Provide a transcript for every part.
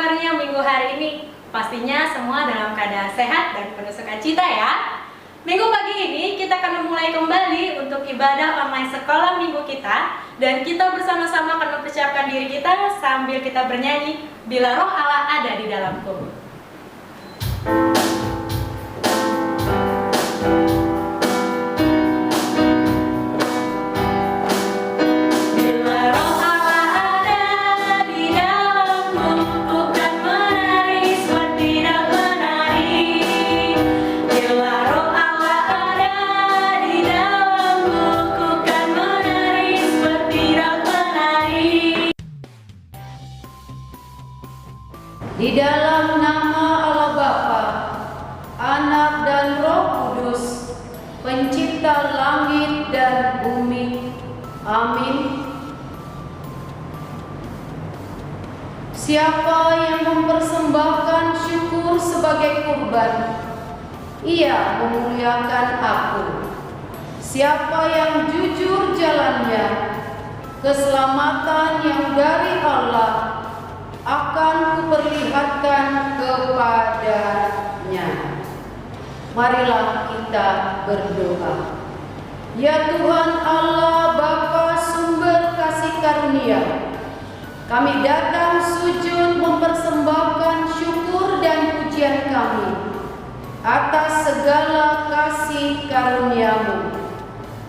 kabarnya minggu hari ini? Pastinya semua dalam keadaan sehat dan penuh sukacita ya. Minggu pagi ini kita akan memulai kembali untuk ibadah online sekolah minggu kita. Dan kita bersama-sama akan mempersiapkan diri kita sambil kita bernyanyi Bila Roh Allah Ada di Dalamku. Di dalam nama Allah Bapa, Anak dan Roh Kudus, Pencipta langit dan bumi. Amin. Siapa yang mempersembahkan syukur sebagai kurban, ia memuliakan aku. Siapa yang jujur jalannya, keselamatan yang dari Allah akan kuperlihatkan kepadanya. Marilah kita berdoa. Ya Tuhan Allah Bapa sumber kasih karunia, kami datang sujud mempersembahkan syukur dan pujian kami atas segala kasih karuniamu.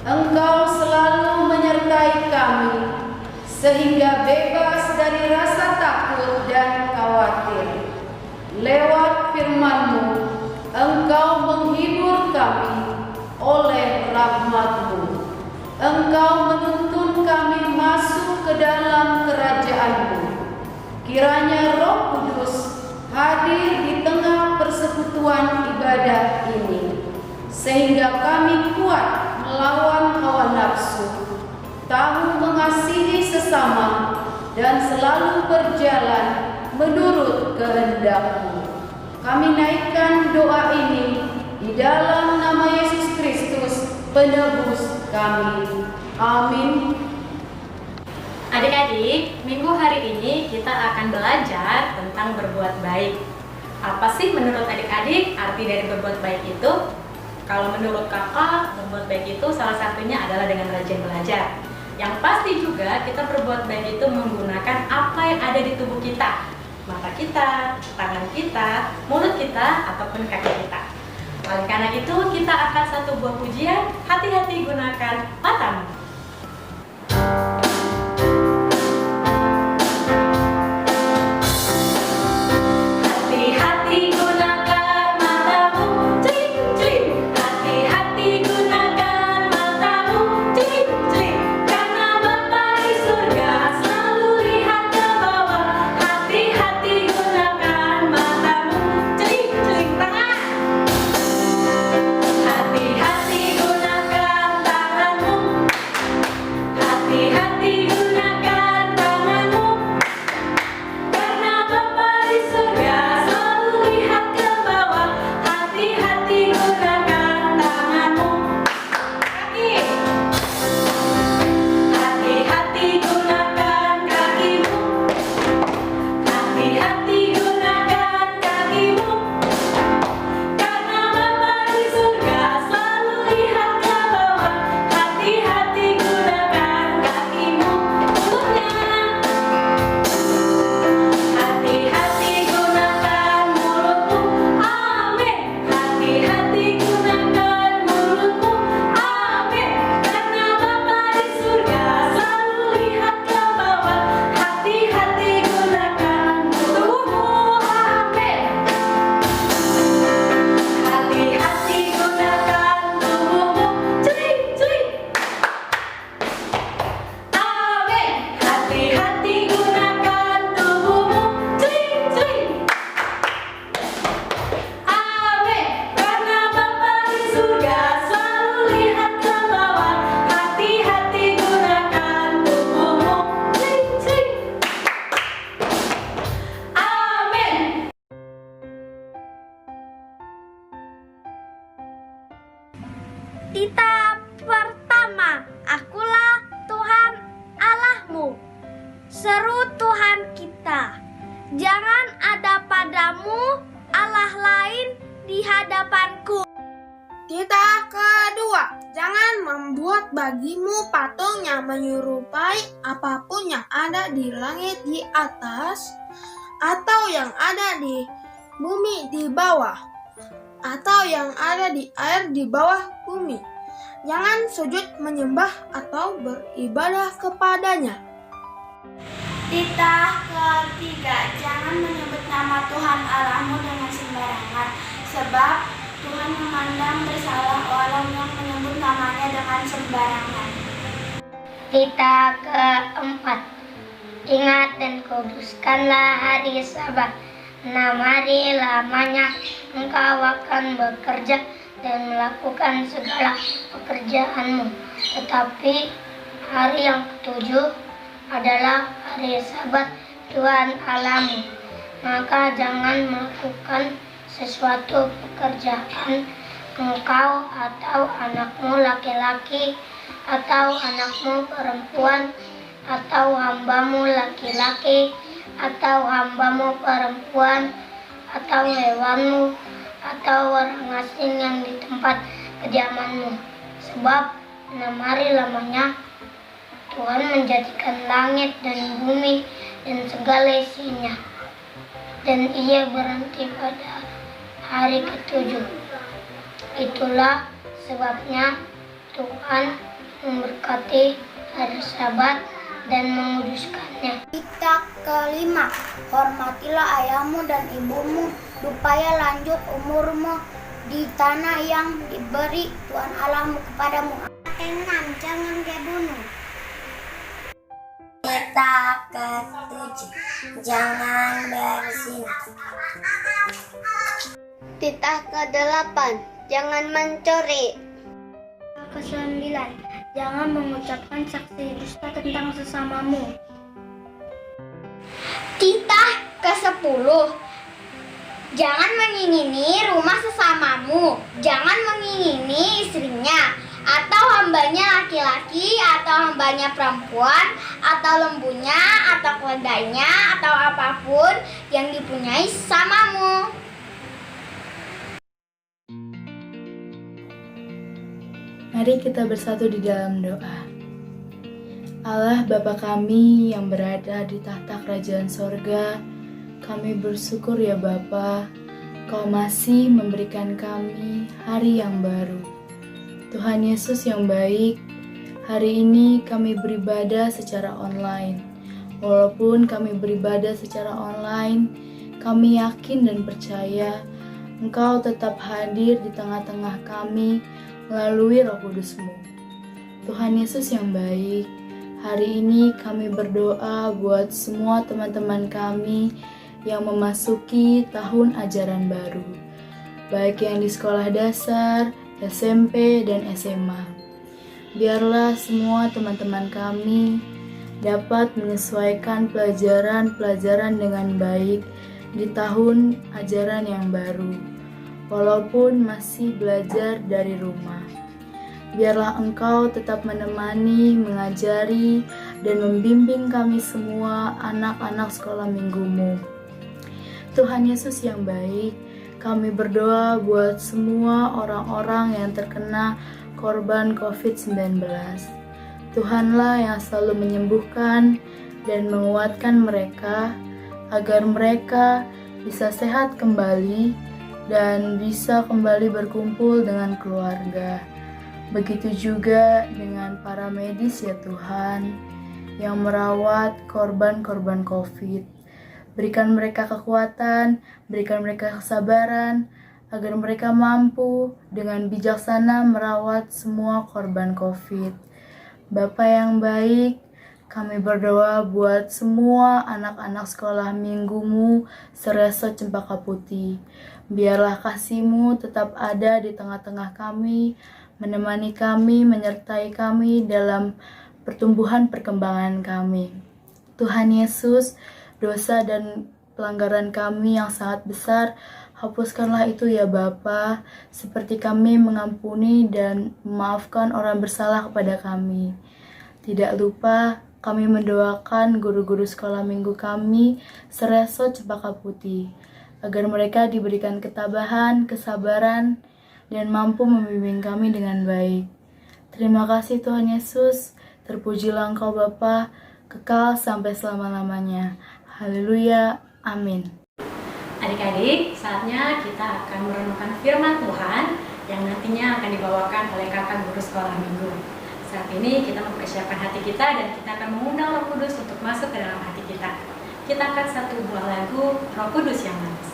Engkau selalu menyertai kami sehingga bebas dari rasa takut dan khawatir. Lewat firman-Mu, Engkau menghibur kami oleh rahmat-Mu. Engkau menuntun kami masuk ke dalam kerajaan-Mu. Kiranya Roh Kudus hadir di tengah persekutuan ibadah ini, sehingga kami kuat melawan hawa nafsu, tahu mengasihi sesama, dan selalu berjalan menurut kehendak-Mu. Kami naikkan doa ini di dalam nama Yesus Kristus, penebus kami. Amin. Adik-adik, minggu hari ini kita akan belajar tentang berbuat baik. Apa sih menurut adik-adik arti dari berbuat baik itu? Kalau menurut kakak, berbuat baik itu salah satunya adalah dengan rajin belajar. Yang pasti juga kita berbuat baik itu menggunakan apa yang ada di tubuh kita. Mata kita, tangan kita, mulut kita, ataupun kaki kita. Oleh karena itu kita akan satu buah pujian, hati-hati gunakan matamu. kepadamu Allah lain di hadapanku. Titah kedua, jangan membuat bagimu patung yang menyerupai apapun yang ada di langit di atas, atau yang ada di bumi di bawah, atau yang ada di air di bawah bumi. Jangan sujud menyembah atau beribadah kepadanya. Titah ketiga, jangan menyebut nama Tuhan Allahmu dengan sembarangan, sebab Tuhan memandang bersalah orang yang menyebut namanya dengan sembarangan. Titah keempat, ingat dan kuduskanlah hari Sabat. 6 hari lamanya engkau akan bekerja dan melakukan segala pekerjaanmu. Tetapi hari yang ketujuh adalah hari Sabat Tuhan Allahmu. Maka jangan melakukan sesuatu pekerjaan engkau atau anakmu laki-laki atau anakmu perempuan atau hambamu laki-laki atau hambamu perempuan atau hewanmu atau orang asing yang di tempat kediamanmu. Sebab 6 hari lamanya Tuhan menjadikan langit dan bumi dan segala isinya, dan Ia berhenti pada hari ketujuh. Itulah sebabnya Tuhan memberkati hari Sabat dan menguduskannya. Titah kelima, hormatilah ayahmu dan ibumu supaya lanjut umurmu di tanah yang diberi Tuhan Allahmu kepadamu. 6, jangan dibunuh. Titah ketujuh, jangan berzina. Titah ke-8, jangan mencuri. Ke-9, jangan mengucapkan saksi dusta tentang sesamamu. Titah ke-10, jangan mengingini rumah sesamamu. Jangan mengingini istrinya, atau hambanya laki-laki, atau hambanya perempuan, atau lembunya, atau keledainya, atau apapun yang dipunyai sesamamu. Mari kita bersatu di dalam doa. Allah Bapa kami yang berada di tahta kerajaan sorga, kami bersyukur ya Bapa, Kau masih memberikan kami hari yang baru. Tuhan Yesus yang baik, hari ini kami beribadah secara online. Walaupun kami beribadah secara online, kami yakin dan percaya Engkau tetap hadir di tengah-tengah kami melalui Roh Kudus-Mu. Tuhan Yesus yang baik, hari ini kami berdoa buat semua teman-teman kami yang memasuki tahun ajaran baru, baik yang di sekolah dasar, SMP, dan SMA. Biarlah semua teman-teman kami dapat menyesuaikan pelajaran-pelajaran dengan baik di tahun ajaran yang baru, walaupun masih belajar dari rumah. Biarlah Engkau tetap menemani, mengajari, dan membimbing kami semua anak-anak sekolah minggu-Mu. Tuhan Yesus yang baik, kami berdoa buat semua orang-orang yang terkena korban COVID-19. Tuhanlah yang selalu menyembuhkan dan menguatkan mereka, agar mereka bisa sehat kembali dan bisa kembali berkumpul dengan keluarga. Begitu juga dengan para medis ya Tuhan, yang merawat korban-korban COVID. Berikan mereka kekuatan, berikan mereka kesabaran, agar mereka mampu dengan bijaksana merawat semua korban COVID. Bapa yang baik, kami berdoa buat semua anak-anak sekolah minggu-Mu Sereso Cempaka Putih. Biarlah kasih-Mu tetap ada di tengah-tengah kami, menemani kami, menyertai kami dalam pertumbuhan perkembangan kami. Tuhan Yesus, dosa dan pelanggaran kami yang sangat besar, hapuskanlah itu ya Bapa, seperti kami mengampuni dan memaafkan orang bersalah kepada kami. Tidak lupa kami mendoakan guru-guru sekolah minggu kami Sereso Cempaka Putih, agar mereka diberikan ketabahan, kesabaran, dan mampu membimbing kami dengan baik. Terima kasih Tuhan Yesus, terpujilah Engkau Bapa, kekal sampai selama-lamanya. Haleluya, amin. Adik-adik, saatnya kita akan merenungkan firman Tuhan yang nantinya akan dibawakan oleh kakak guru sekolah minggu. Saat ini kita mempersiapkan hati kita dan kita akan mengundang Roh Kudus untuk masuk ke dalam hati kita. Kita akan satu buah lagu Roh Kudus yang manis.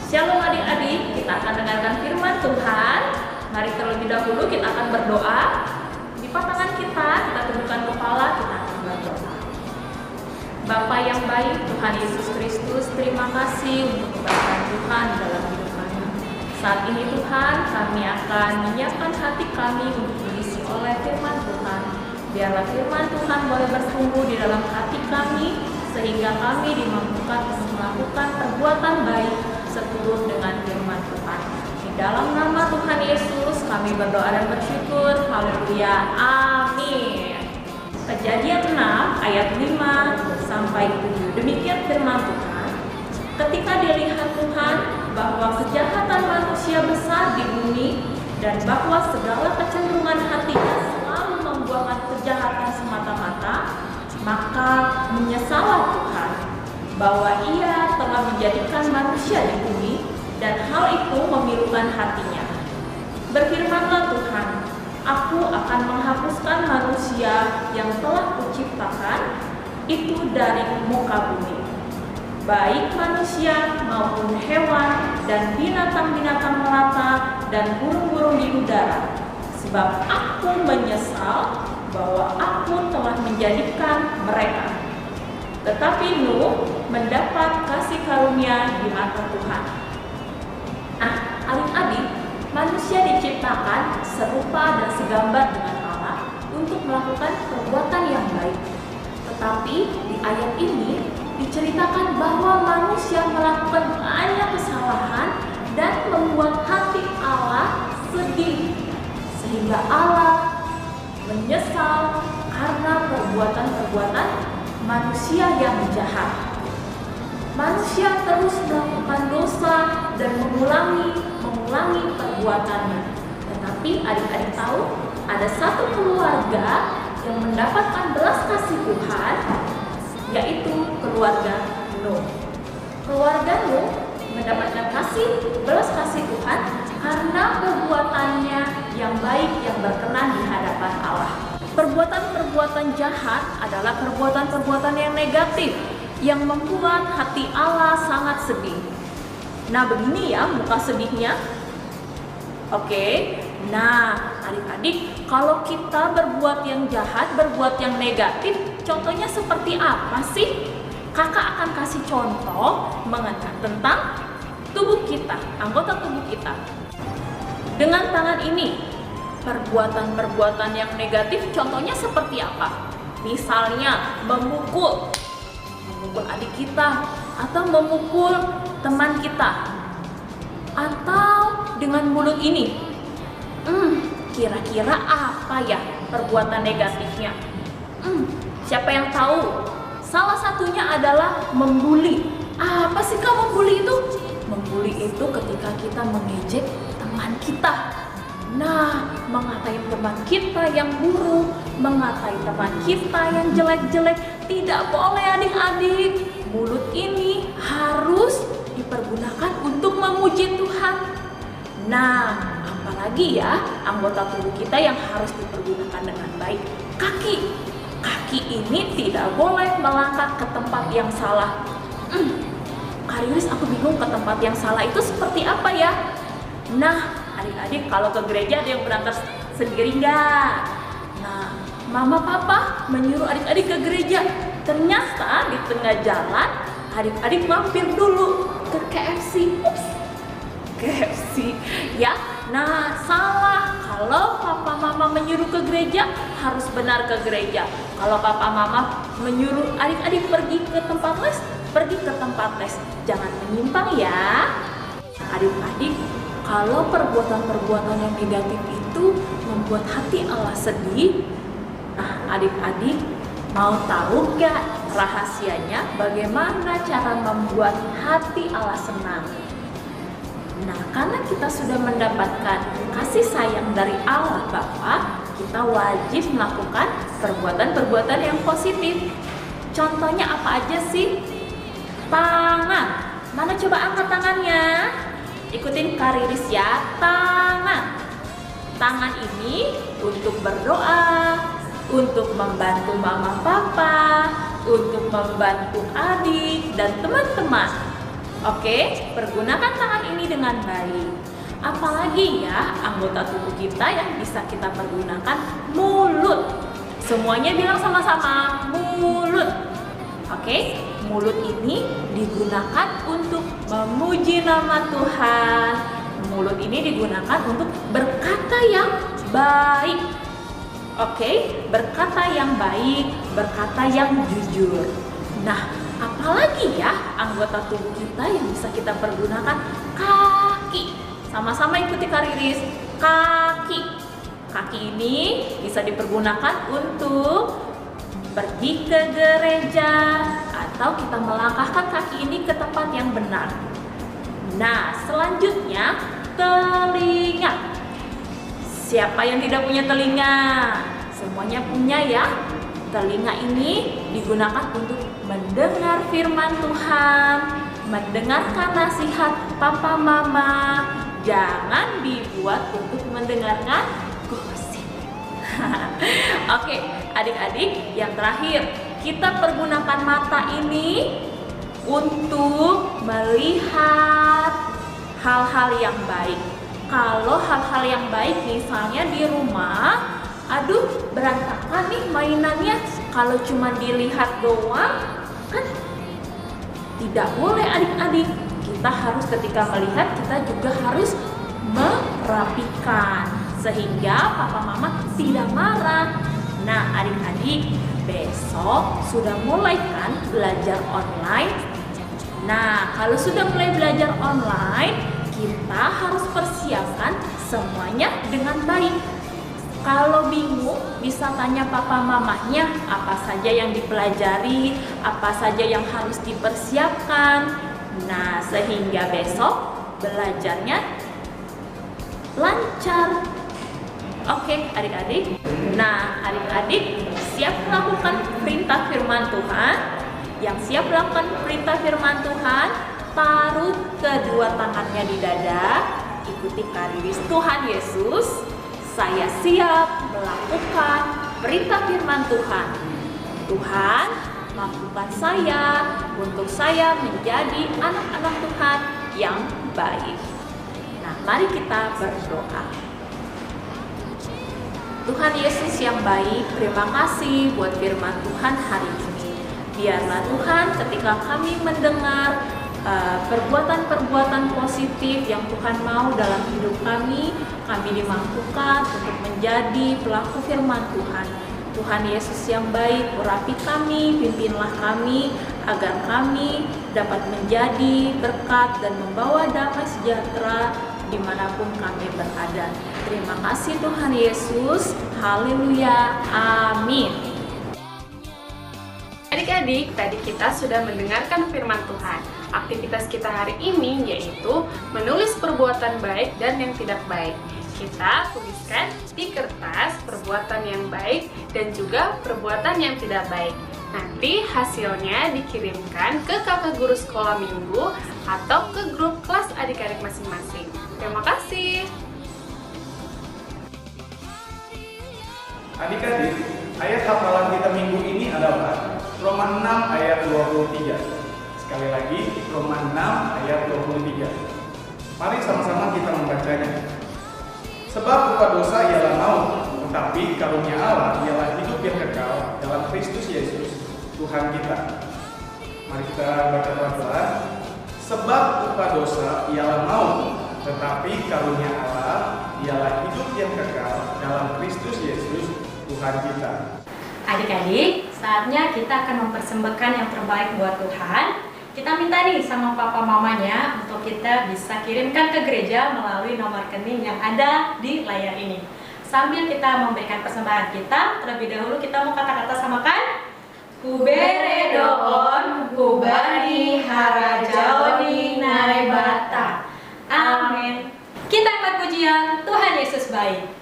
Shalom adik-adik, kita akan dengarkan firman Tuhan. Mari terlebih dahulu kita akan berdoa. Di tangan kita tundukkan kepala, kita akan berdoa. Bapa yang baik, Tuhan Yesus Kristus, terima kasih untuk kebaikan Tuhan dalam hidup kami. Saat ini Tuhan, kami akan menyiapkan hati kami untuk diisi oleh firman Tuhan. Biarlah firman Tuhan boleh bertumbuh di dalam hati kami, sehingga kami dimampukan untuk melakukan perbuatan baik seturut dengan firman Tuhan. Di dalam nama Tuhan Yesus kami berdoa dan bersyukur. Haleluya. Amin. Kejadian 6 ayat 5 sampai 7. Demikian firman Tuhan. Ketika dilihat Tuhan bahwa kejahatan manusia besar di bumi dan bahwa segala kecenderungan hatinya selalu membuahkan kejahatan semata-mata, maka menyesallah Tuhan bahwa Ia telah menjadikan manusia di bumi dan hal itu memilukan hatinya. Berfirmanlah Tuhan, Aku akan menghapuskan manusia yang telah Kuciptakan itu dari muka bumi, baik manusia maupun hewan dan binatang-binatang melata dan burung-burung di udara, sebab Aku menyesal bahwa Aku telah menjadikan mereka. Tetapi Nuh mendapat kasih karunia di mata Tuhan. Nah, adik-adik, manusia diciptakan serupa dan segambar dengan Allah untuk melakukan perbuatan yang baik. Tetapi di ayat ini diceritakan bahwa manusia melakukan banyak kesalahan dan membuat hati Allah sedih, sehingga Allah menyesal karena perbuatan-perbuatan manusia yang jahat. Manusia terus melakukan dosa dan mengulangi perbuatannya. Tetapi adik-adik tahu, ada satu keluarga yang mendapatkan belas kasih Tuhan, yaitu keluarga Nuh. Keluarga Nuh mendapatkan belas kasih Tuhan karena perbuatannya yang baik yang berkenan di hadapan Allah. Perbuatan-perbuatan jahat adalah perbuatan-perbuatan yang negatif yang membuat hati Allah sangat sedih. Nah, begini ya muka sedihnya. Oke. Nah, adik-adik, kalau kita berbuat yang jahat, berbuat yang negatif, contohnya seperti apa sih? Kakak akan kasih contoh mengenai tentang tubuh kita, anggota tubuh kita. Dengan tangan ini, perbuatan-perbuatan yang negatif contohnya seperti apa? Misalnya memukul adik kita, atau memukul teman kita, atau dengan mulut ini. Kira-kira apa ya perbuatan negatifnya? Siapa yang tahu? Salah satunya adalah membuli. Apa sih kamu membuli itu? Membuli itu ketika kita mengejek teman kita. Nah, mengatai teman kita yang buruk, mengatai teman kita yang jelek-jelek, tidak boleh adik-adik. Mulut ini harus dipergunakan untuk memuji Tuhan. Nah, apalagi ya anggota tubuh kita yang harus dipergunakan dengan baik. Kaki ini tidak boleh melangkah ke tempat yang salah. Kak Riris, aku bingung ke tempat yang salah itu seperti apa ya? Nah, adik-adik kalau ke gereja ada yang berangkat sendiri nggak? Nah, mama papa menyuruh adik-adik ke gereja. Ternyata di tengah jalan adik-adik mampir dulu ke KFC. KFC ya. Nah, salah. Kalau papa mama menyuruh ke gereja, harus benar ke gereja. Kalau papa mama menyuruh adik-adik pergi ke tempat les, pergi ke tempat les. Jangan menyimpang ya. Adik-adik, kalau perbuatan-perbuatan yang negatif itu membuat hati Allah sedih, nah adik-adik mau tahu gak rahasianya bagaimana cara membuat hati Allah senang? Nah, karena kita sudah mendapatkan kasih sayang dari Allah Bapa, kita wajib melakukan perbuatan-perbuatan yang positif. Contohnya apa aja sih? Tangan. Mana coba angkat tangannya? Ikutin Kak Riris ya. Tangan ini untuk berdoa, untuk membantu mama papa, untuk membantu adik dan teman-teman. Oke, pergunakan tangan ini dengan baik. Apalagi ya anggota tubuh kita yang bisa kita pergunakan? Mulut. Semuanya bilang sama-sama, mulut. Oke, mulut ini digunakan untuk memuji nama Tuhan. Mulut ini digunakan untuk berkata yang baik. Oke, berkata yang baik, berkata yang jujur. Nah, apalagi ya anggota tubuh kita yang bisa kita pergunakan? Kaki. Sama-sama ikuti Kak Riris. Kaki ini bisa dipergunakan untuk pergi ke gereja atau kita melangkahkan kaki ini ke tempat yang benar. Nah, selanjutnya telinga. Siapa yang tidak punya telinga? Semuanya punya ya. Telinga ini digunakan untuk mendengar firman Tuhan, mendengarkan nasihat papa mama. Jangan dibuat untuk mendengarkan gosip. Oke, adik-adik, yang terakhir, kita pergunakan mata ini untuk melihat hal-hal yang baik. Kalau hal-hal yang baik misalnya di rumah, aduh berantakan nih mainannya, kalau cuma dilihat doang kan tidak boleh adik-adik. Kita harus ketika melihat kita juga harus merapikan sehingga papa mama tidak marah. Nah adik-adik, besok sudah mulai kan belajar online. Nah kalau sudah mulai belajar online, kita harus persiapkan semuanya dengan baik. Kalau bingung bisa tanya papa mamanya apa saja yang dipelajari, apa saja yang harus dipersiapkan. Nah, sehingga besok belajarnya lancar. Oke, adik-adik. Nah, adik-adik siap melakukan perintah firman Tuhan? Yang siap melakukan perintah firman Tuhan, taruh kedua tangannya di dada, ikuti kariris Tuhan Yesus. Saya siap melakukan perintah firman Tuhan. Tuhan, mampukan saya untuk saya menjadi anak-anak Tuhan yang baik. Nah, mari kita berdoa. Tuhan Yesus yang baik, terima kasih buat firman Tuhan hari ini. Biarlah Tuhan, ketika kami mendengar perbuatan-perbuatan positif yang Tuhan mau dalam hidup kami dimampukan untuk menjadi pelaku firman Tuhan. Tuhan Yesus yang baik, urapi kami, pimpinlah kami, agar kami dapat menjadi berkat dan membawa damai sejahtera dimanapun kami berada. Terima kasih Tuhan Yesus, haleluya, amin. Adik-adik, tadi kita sudah mendengarkan firman Tuhan. Aktivitas kita hari ini yaitu menulis perbuatan baik dan yang tidak baik. Kita tuliskan di kertas perbuatan yang baik dan juga perbuatan yang tidak baik. Nanti hasilnya dikirimkan ke kakak guru sekolah minggu atau ke grup kelas adik-adik masing-masing. Terima kasih. Adik-adik, ayat hafalan kita minggu ini adalah Roma 6 ayat 23. Sekali lagi, Roma 6 ayat 23. Mari sama-sama kita membacanya. Sebab upah dosa ialah maut, tetapi karunia Allah ialah hidup yang kekal dalam Kristus Yesus, Tuhan kita. Mari kita baca pelan-pelan. Sebab upah dosa ialah maut, tetapi karunia Allah ialah hidup yang kekal dalam Kristus Yesus, Tuhan kita. Adik-adik, saatnya kita akan mempersembahkan yang terbaik buat Tuhan. Kita minta nih sama papa mamanya untuk kita bisa kirimkan ke gereja melalui nomor rekening yang ada di layar ini. Sambil kita memberikan persembahan kita, terlebih dahulu kita mau kata-kata samakan. Kubere doon, kubani harajaoni narebata. Amin. Kita angkat pujian, Tuhan Yesus baik.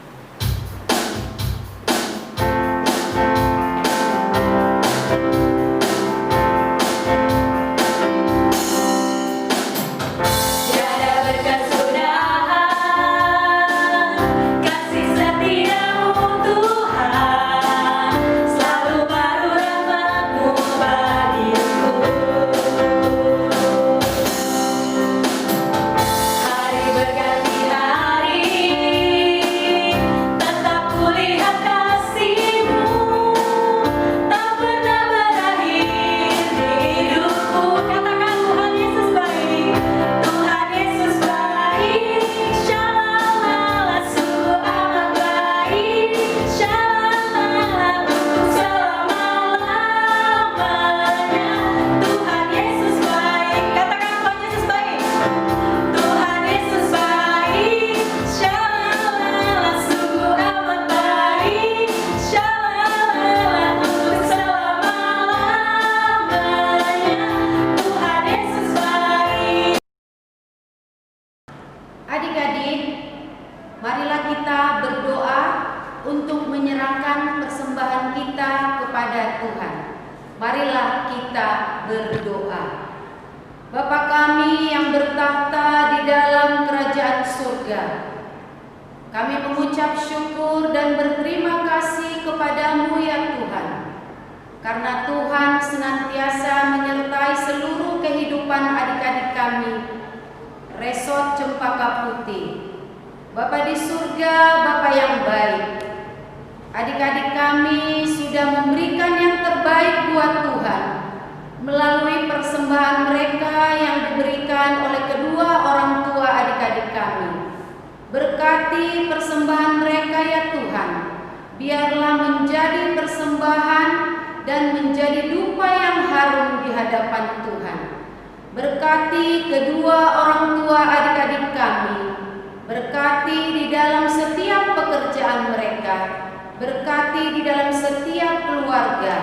Marilah kita berdoa untuk menyerahkan persembahan kita kepada Tuhan. Marilah kita berdoa. Bapa kami yang bertahta di dalam kerajaan surga, kami mengucap syukur dan berterima kasih kepadamu ya Tuhan, karena Tuhan senantiasa menyertai seluruh kehidupan adik-adik kami, Resort Cempaka Putih. Bapa di surga, Bapa yang baik, adik-adik kami sudah memberikan yang terbaik buat Tuhan melalui persembahan mereka yang diberikan oleh kedua orang tua adik-adik kami. Berkati persembahan mereka ya Tuhan, biarlah menjadi persembahan dan menjadi dupa yang harum di hadapan Tuhan. Berkati kedua orang tua adik-adik kami, berkati di dalam setiap pekerjaan mereka, berkati di dalam setiap keluarga,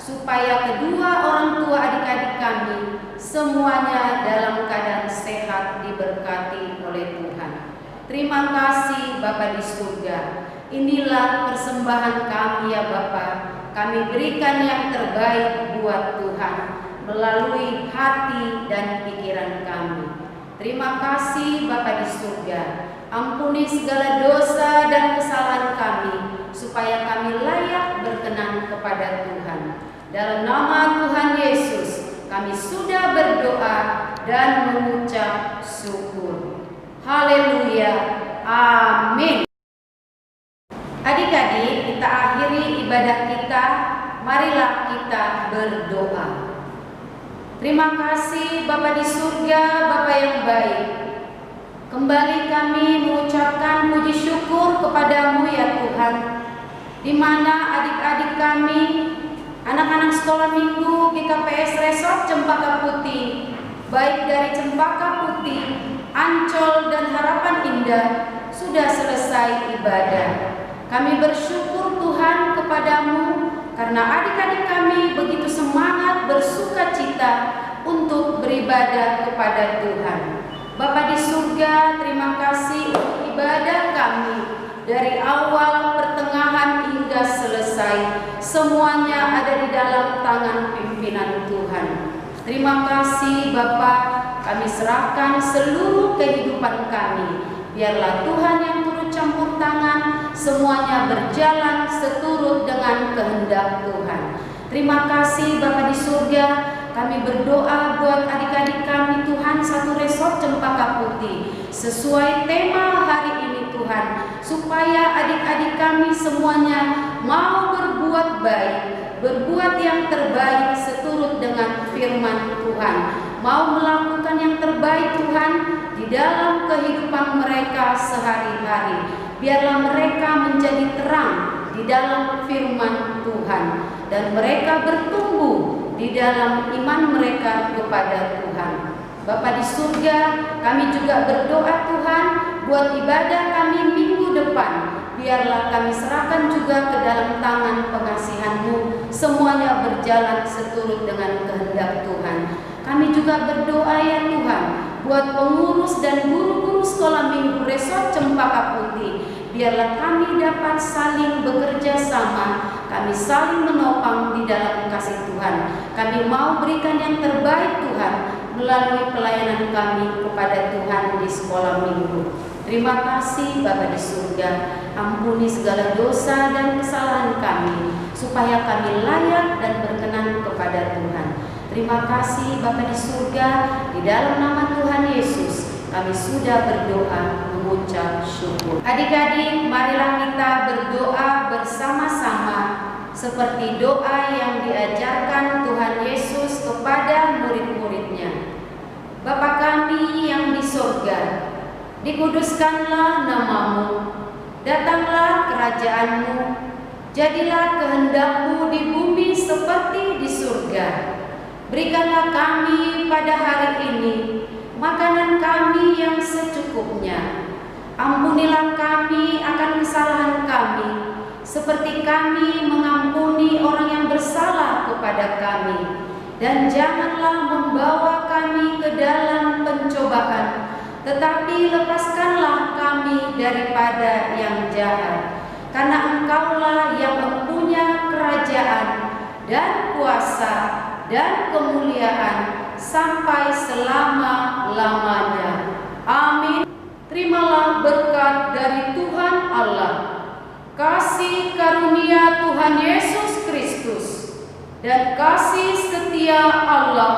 supaya kedua orang tua adik-adik kami semuanya dalam keadaan sehat diberkati oleh Tuhan. Terima kasih Bapa di surga. Inilah persembahan kami ya Bapa. Kami berikan yang terbaik buat Tuhan. melalui hati dan pikiran kami. Terima kasih Bapa di surga, ampuni segala dosa dan kesalahan kami, supaya kami layak berkenan kepada Tuhan. Dalam nama Tuhan Yesus, kami sudah berdoa dan mengucap syukur. Haleluya, amin. Adik-adik, kita akhiri ibadah kita. Marilah kita berdoa. Terima kasih Bapa di surga, Bapa yang baik. Kembali kami mengucapkan puji syukur kepadamu ya Tuhan, di mana adik-adik kami, anak-anak sekolah minggu GKPS Resort Cempaka Putih, baik dari Cempaka Putih, Ancol, dan Harapan Indah, sudah selesai ibadah. Kami bersyukur Tuhan kepadamu karena adik-adik kami begitu semangat bersuka cita untuk beribadah kepada Tuhan. Bapa di surga, terima kasih untuk ibadah kami dari awal, pertengahan hingga selesai. Semuanya ada di dalam tangan pimpinan Tuhan. Terima kasih Bapa, kami serahkan seluruh kehidupan kami. Biarlah Tuhan yang turut campur tangan, semuanya berjalan seturut dengan kehendak Tuhan. Terima kasih Bapa di surga, kami berdoa buat adik-adik kami Tuhan, satu resort Cempaka Putih, sesuai tema hari ini Tuhan, supaya adik-adik kami semuanya mau berbuat baik, berbuat yang terbaik seturut dengan firman Tuhan, mau melakukan yang terbaik Tuhan di dalam kehidupan mereka sehari-hari. Biarlah mereka menjadi terang di dalam firman Tuhan, dan mereka bertumbuh di dalam iman mereka kepada Tuhan. Bapa di surga, kami juga berdoa Tuhan buat ibadah kami minggu depan. Biarlah kami serahkan juga ke dalam tangan pengasihan-Mu, semuanya berjalan seturut dengan kehendak Tuhan. Kami juga berdoa ya Tuhan buat pengurus dan guru-guru sekolah minggu Resort Cempaka Putih. Biarlah kami dapat saling bekerja sama, kami saling menopang di dalam kasih Tuhan. Kami mau berikan yang terbaik Tuhan melalui pelayanan kami kepada Tuhan di sekolah minggu. Terima kasih Bapa di surga, ampuni segala dosa dan kesalahan kami, supaya kami layak dan berkenan kepada Tuhan. Terima kasih Bapa di surga, di dalam nama Tuhan Yesus kami sudah berdoa mengucap syukur. Adik-adik, marilah kita berdoa bersama-sama seperti doa yang diajarkan Tuhan Yesus kepada murid-muridnya. Bapa kami yang di surga, dikuduskanlah nama-Mu, datanglah kerajaan-Mu, jadilah kehendak-Mu di bumi seperti di surga. Berikanlah kami pada hari ini makanan kami yang secukupnya. Ampunilah kami akan kesalahan kami, seperti kami mengampuni orang yang bersalah kepada kami. Dan janganlah membawa kami ke dalam pencobaan, tetapi lepaskanlah kami daripada yang jahat. Karena Engkaulah yang mempunyai kerajaan dan kuasa dan kemuliaan sampai selama-lamanya. Amin. Terimalah berkat dari Tuhan Allah, kasih karunia Tuhan Yesus Kristus, dan kasih setia Allah,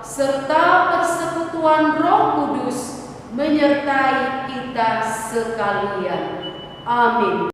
serta persekutuan Roh Kudus menyertai kita sekalian. Amin.